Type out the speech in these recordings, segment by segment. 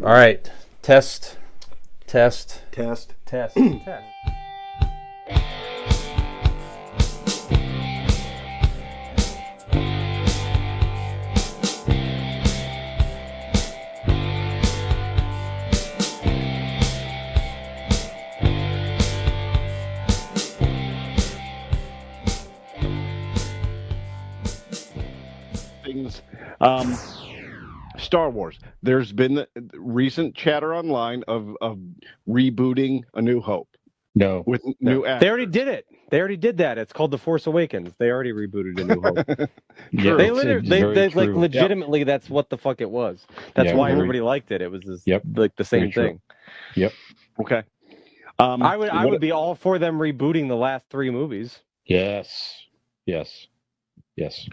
All right. Test. Test. Things. Star Wars. There's been the recent chatter online of rebooting A New Hope. No. With new actors. They already did it. They already did that. It's called The Force Awakens. They already rebooted A New Hope. Yeah, They it's literally, they like true. legitimately. That's what the fuck it was. That's why everybody liked it. It was this, like the same thing. Yep. Okay. I would be all for them rebooting the last 3 movies. Yes.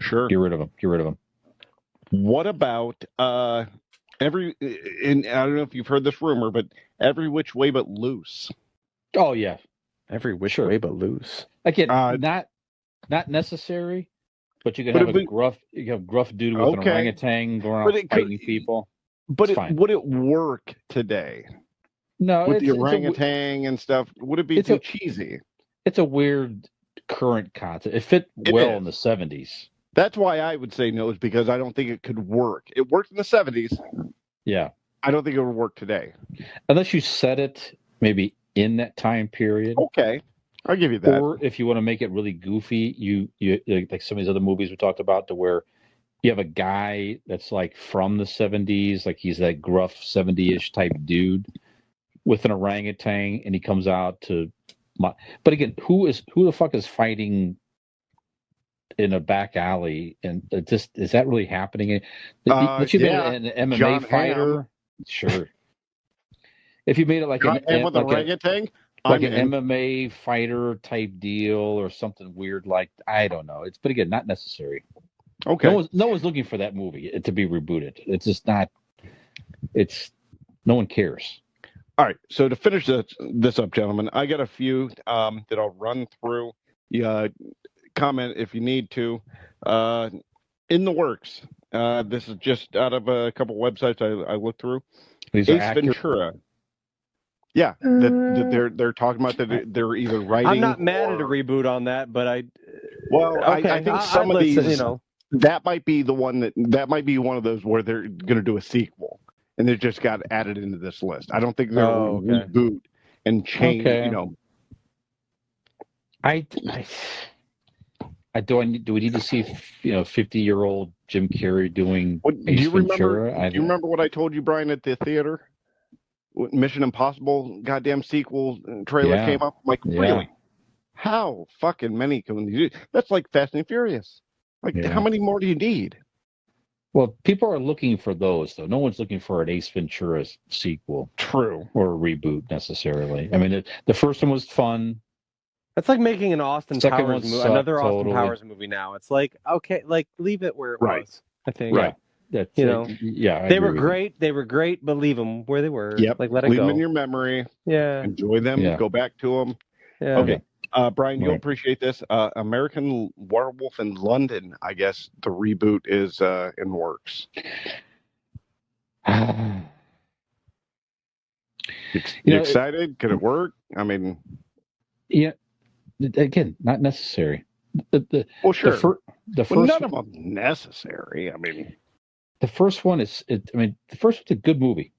Sure. Get rid of them. What about and I don't know if you've heard this rumor, but Every Which Way But Loose. Oh yeah. Every which way but loose. Again, not necessary, but you can have a gruff dude with an orangutan going around fighting people. But would it work today? No, with the orangutan and stuff, would it be too cheesy? It's a weird current concept. It fit well in the 70s. That's why I would say no, is because I don't think it could work. It worked in the 70s. Yeah. I don't think it would work today. Unless you set it maybe in that time period. Okay. I'll give you that. Or if you want to make it really goofy, you like some of these other movies we talked about, to where you have a guy that's like from the 70s, like he's that gruff 70-ish type dude with an orangutan, and he comes out to. But again, who the fuck is fighting in a back alley? And is that really happening? If you made it an MMA John fighter, Hamm. Sure. If you made it like an orangutan. Like an MMA fighter type deal or something weird, like, I don't know. But again, not necessary. Okay. No one's looking for that movie to be rebooted. It's just not. No one cares. All right. So to finish this up, gentlemen, I got a few that I'll run through. Comment if you need to. In the works. This is just out of a couple websites I looked through. Ace Ventura. Yeah, they're talking about that they're either writing. I'm not mad at a reboot on that, but I think some of these, that might be the one that might be one of those where they're going to do a sequel, and they just got added into this list. I don't think they'll reboot and change. Okay. Do we need to see 50-year-old Jim Carrey doing Ace Ventura? Do you remember what I told you, Brian, at the theater? Mission Impossible goddamn sequel trailer came up. I'm like, really? How fucking many can you do? That's like Fast and Furious. Like, how many more do you need? Well, people are looking for those, though. No one's looking for an Ace Ventura sequel. True. Or a reboot, necessarily. I mean, the first one was fun. That's like making an Austin Powers movie, another Austin Powers movie now. It's like, okay, like, leave it where it was, I think. Right. That's, they were great. They were great, but leave them where they were. Yep. Like, let it leave go. them in your memory. Yeah. Enjoy them. Yeah. Go back to them. Yeah. Okay. Brian, you'll appreciate this. American Werewolf in London, I guess the reboot is in works. You excited? Could it work? I mean... Yeah. Again, not necessary. Well, sure. The first none of them necessary. I mean, the first one is. The first one's a good movie.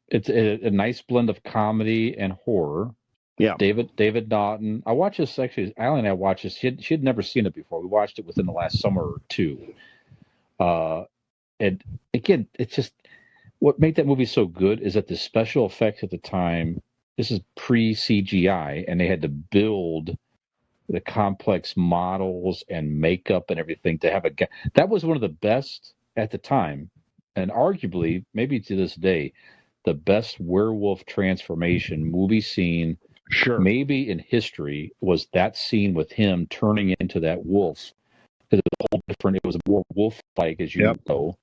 It's a nice blend of comedy and horror. Yeah. David Naughton. I watched this actually. Allie and I watched this. She had never seen it before. We watched it within the last summer or two. And again, it's just what made that movie so good is that the special effects at the time. This is pre-CGI, and they had to build the complex models and makeup and everything to have that was one of the best at the time, and arguably, maybe to this day, the best werewolf transformation movie scene, maybe in history, was that scene with him turning into that wolf It was a whole different. It was more wolf-like, as you know.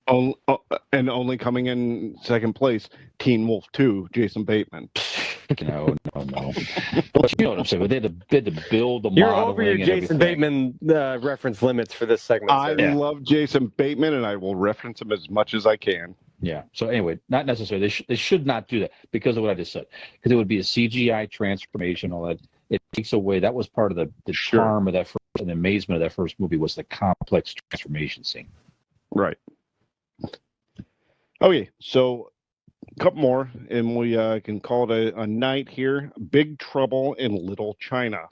And only coming in second place, Teen Wolf 2, Jason Bateman. No. But you know what I'm saying. But they had to build the You're modeling over your Jason Bateman reference limits for this segment. I love Jason Bateman, and I will reference him as much as I can. Yeah. So anyway, not necessarily. They should not do that because of what I just said. Because it would be a CGI transformation. All that it takes away. That was part of the charm of that first, and the amazement of that first movie was the complex transformation scene. Right. Okay, so a couple more, and we can call it a night here. Big Trouble in Little China.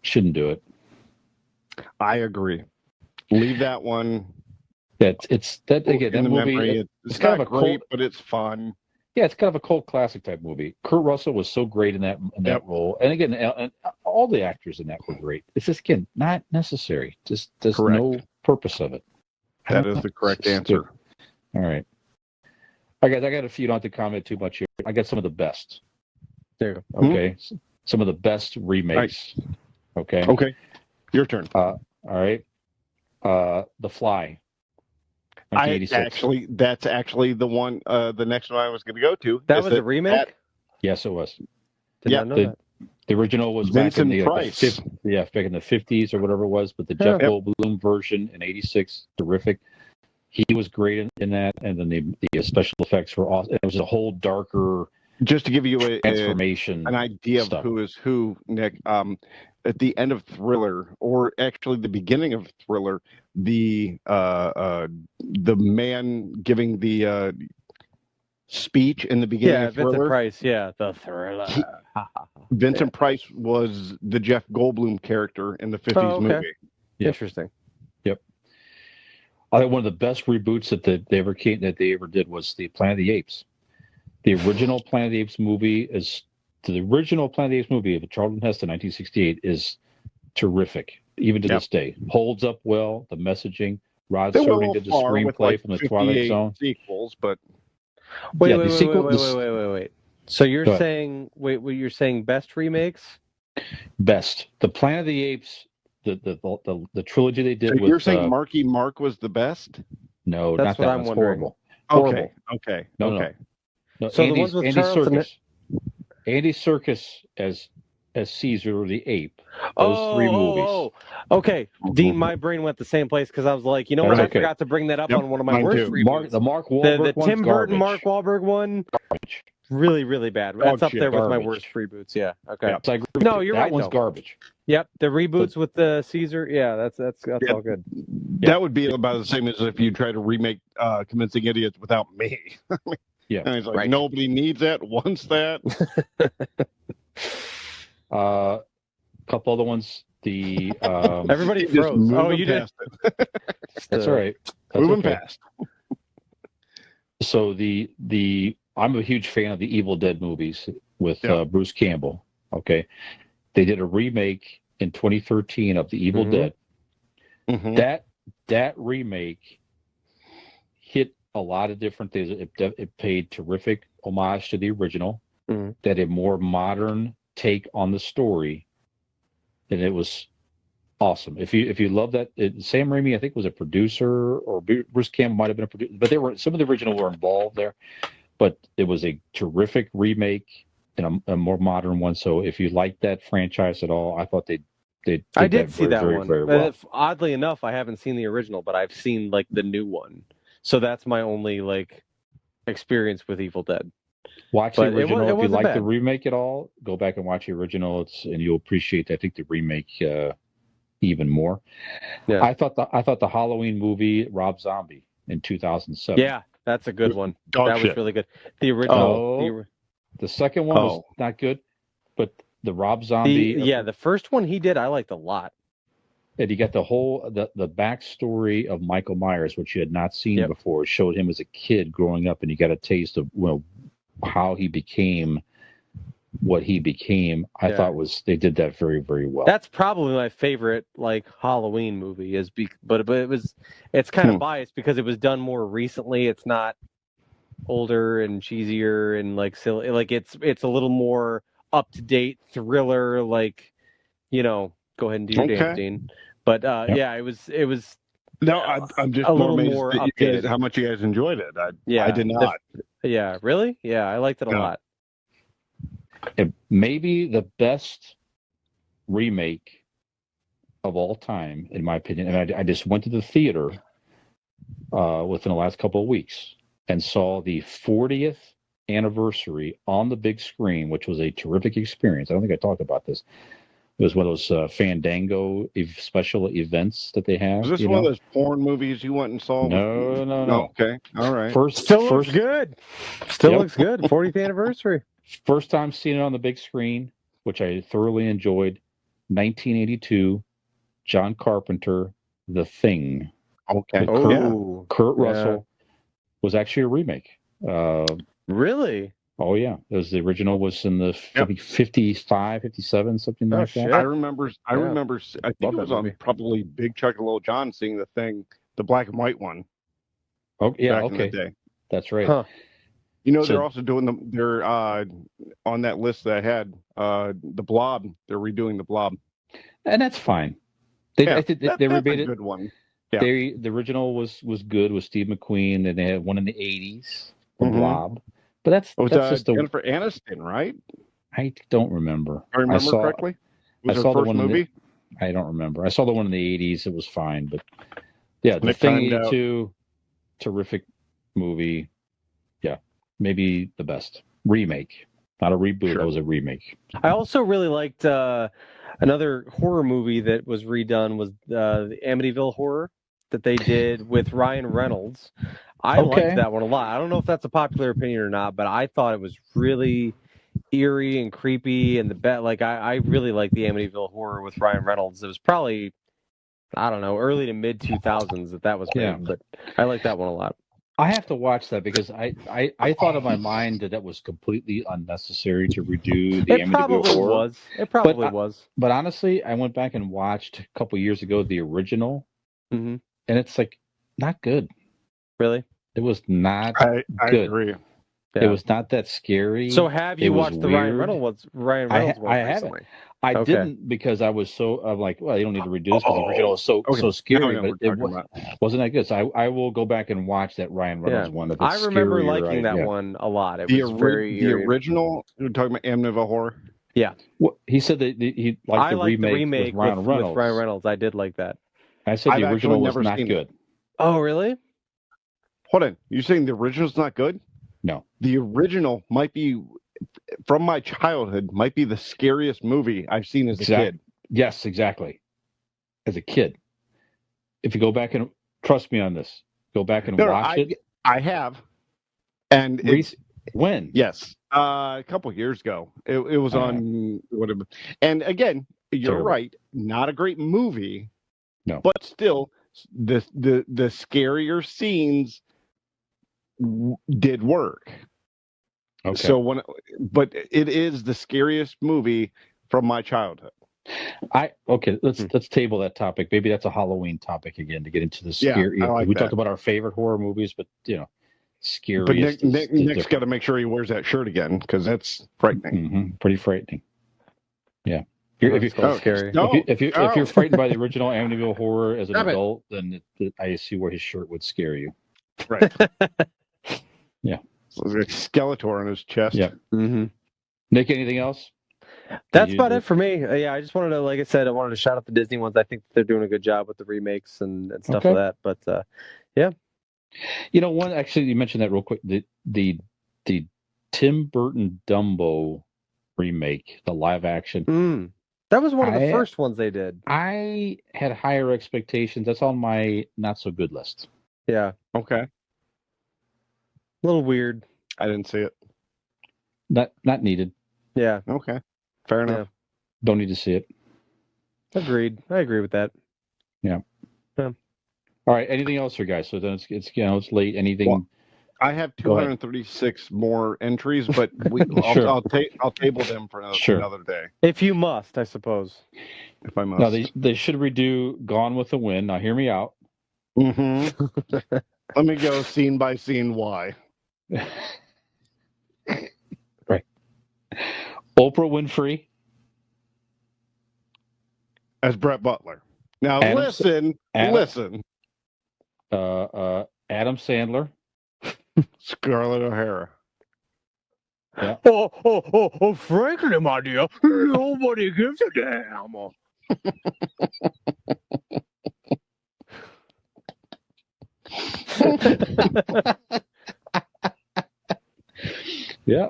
Shouldn't do it. I agree. Leave that one. It's that again. That movie. Memory. It's kind of great, but it's fun. Yeah, it's kind of a cult classic type movie. Kurt Russell was so great in that role, and again, and all the actors in that were great. It's just again not necessary. Just there's no purpose of it. That is the correct answer. All right. I got a few. Don't have to comment too much here. I got some of the best. There. Okay. Some of the best remakes. Right. Okay. Your turn. All right. The Fly. That's actually the one. The next one I was going to go to. That was a remake. Yes, it was. Did not know that. The original was Vincent back in Price. back in the 50s or whatever it was. But the Jeff Goldblum version in '86, terrific. He was great in that, and then the special effects were awesome. It was a whole darker. Just to give you an idea of who is who, Nick. At the end of Thriller, or actually the beginning of Thriller, the man giving the speech in the beginning of Thriller. Vincent Price. Yeah, the Thriller. Vincent Price was the Jeff Goldblum character in the 50s movie. Yep. Interesting. Yep. I think one of the best reboots that they ever did was the Planet of the Apes. The original Planet of the Apes movie of Charlton Heston, 1968, is terrific, even to this day. Holds up well. The messaging. Rod Serling did the screenplay from the Twilight Zone. Sequels, but wait. So you're saying you're saying best remakes? Best. The Planet of the Apes, the trilogy they did. So you're saying Marky Mark was the best? No, that's not what that. I'm wondering. Horrible. Okay. No. So the ones with Andy Serkis as Caesar the ape. Those three movies. Okay. Dean, my brain went the same place because I was like, you know what? I forgot to bring that up on one of my worst reboots. The Mark Wahlberg the Tim Burton Mark Wahlberg one. Garbage. Really, really bad. That's up there with my worst reboots. Yeah. Okay. Yep. So no, you're right. That one's garbage. Yep. The reboots with the Caesar. Yeah, that's all good. That would be about the same as if you try to remake Convincing Idiots without me. Yeah. And it's like nobody needs that, wants that. Couple other ones. The everybody froze. Oh, you did. That's all right. Moving past. So I'm a huge fan of the Evil Dead movies with Bruce Campbell. Okay, they did a remake in 2013 of the Evil Dead. Mm-hmm. That remake hit a lot of different things. It paid terrific homage to the original. Mm-hmm. That a more modern take on the story, and it was awesome. If you love that, Sam Raimi, I think, was a producer, or Bruce Campbell might have been a producer, but some of the original were involved there. But it was a terrific remake and a more modern one. So if you like that franchise at all, I thought they I did see that very, one. very well. Oddly enough, I haven't seen the original, but I've seen like the new one. So that's my only experience with Evil Dead. Watch the original. If you like the remake at all, go back and watch the original. And you'll appreciate, I think, the remake even more. Yeah. I thought the Halloween movie, Rob Zombie, in 2007. Yeah, that's a good one. That was really good. The original. The second one was not good, but the Rob Zombie. The first one he did, I liked a lot. And you got the whole the backstory of Michael Myers, which you had not seen before. It showed him as a kid growing up, and you got a taste of how he became what he became. I thought they did that very, very well. That's probably my favorite Halloween movie but it's kind of biased because it was done more recently. It's not older and cheesier and silly. It's a little more up to date thriller. Go ahead and do your dance, Dean. But it was No, I'm just a more little amazed more that updated. how much you guys enjoyed it. Yeah, I did not. yeah, really? Yeah, I liked it a No. lot. Maybe the best remake of all time, in my opinion. And I just went to the theater within the last couple of weeks and saw the 40th anniversary on the big screen, which was a terrific experience. I don't think I talked about this. It was one of those Fandango special events that they have. Was this one of those porn movies you went and saw? No. Okay, all right. Still looks good. Still Yep. looks good. 40th anniversary. First time seeing it on the big screen, which I thoroughly enjoyed. 1982, John Carpenter, The Thing. Okay. With Oh, Kurt yeah. Russell was actually a remake. Really? Oh yeah, it was the original was in the Yep. 55, 57, something Oh, like shit. that. I remember. I think Love it that was on movie. probably Big Chuck and Little John seeing The Thing, the black and white one. Oh yeah, back in okay, the day. that's right. Huh. You know, So- they're also doing they're on that list that I had the Blob. They're redoing the Blob. And that's fine. They Yeah, they that's remade a it. good one. Yeah. The original was good with Steve McQueen, and they had one in the 80s, The Mhm. Blob. But that's just the Jennifer Aniston, right? I don't remember. I remember saw, correctly. I Was her saw the first one movie? I don't remember. I saw the one in the 80s. It was fine, but yeah, The Nick Thing timed out. 82, terrific movie. Yeah, maybe the best remake, not a reboot. Sure. That was a remake. I also really liked another horror movie that was redone was the Amityville Horror that they did with Ryan Reynolds. I liked that one a lot. I don't know if that's a popular opinion or not, but I thought it was really eerie and creepy, and I really like the Amityville Horror with Ryan Reynolds. It was probably, I don't know, early to mid 2000s that was made, Yeah. but I like that one a lot. I have to watch that because I thought in my mind that was completely unnecessary to redo the It Amityville probably Horror. was. It probably was. But honestly, I went back and watched a couple years ago the original, Mm-hmm. and it's like not good. Really? It was not I good. agree. It Yeah. was not that scary. So have you It was watched the Ryan weird. Reynolds one I recently? haven't. I Okay. didn't because I'm like, well, you don't need to redo this because the original was so Okay. scary, Now I know but what it we're talking about. wasn't that good. So I will go back and watch that Ryan Reynolds one. If it's I remember scarier, liking that one a lot. It The was very the eerie. original. We're talking about Amityville Horror. Yeah. Well, he said that he liked I the liked the remake with Ryan Reynolds. with Ryan Reynolds. I did like that. I said I've the original actually was never not seen good. Oh, really? Hold on. You're saying the original's not good? No. The original might be, from my childhood, might be the scariest movie I've seen as a kid. Yes, exactly. As a kid, if you go back and trust me on this, go back and watch it. I have, and it's when? Yes, a couple years ago. It was on whatever. And again, you're right. Not a great movie. No, but still, the scarier scenes did work. Okay. So but it is the scariest movie from my childhood. Let's table that topic. Maybe that's a Halloween topic again to get into the scary. Yeah, I like we that. talked about our favorite horror movies, but scariest. But Nick's got to make sure he wears that shirt again because that's frightening. Mm-hmm. Pretty frightening. Yeah. Scary. If you're frightened by the original Amityville Horror as an adult, then I see where his shirt would scare you. Right. Yeah. So there's a Skeletor on his chest. Yeah. Mm-hmm. Nick, anything else? That's about it for me. I just wanted to, like I said, I wanted to shout out the Disney ones. I think they're doing a good job with the remakes and stuff like that. But yeah. One actually you mentioned that real quick. The Tim Burton Dumbo remake, the live action. That was one of the first ones they did. I had higher expectations. That's on my not so good list. Yeah. Okay. A little weird. I didn't see it. Not needed. Yeah. Okay. Fair enough. Yeah. Don't need to see it. Agreed. I agree with that. Yeah. All right. Anything else, for guys? So then it's late. Anything? Well, I have 236 more entries, but Sure. I'll table them for another day. If you must, I suppose. If I must. No, they should redo Gone with the Wind. Now, hear me out. Mm-hmm. Let me go scene by scene. Why? Right. Oprah Winfrey as Brett Butler. Now listen. Adam Sandler. Scarlett O'Hara. Yeah. Frankly, my dear, nobody gives a damn. Yeah.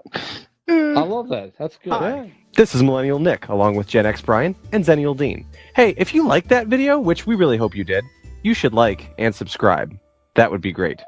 I love that. That's good. Hi, this is Millennial Nick, along with Gen X Brian and Zennial Dean. Hey, if you liked that video, which we really hope you did, you should like and subscribe. That would be great.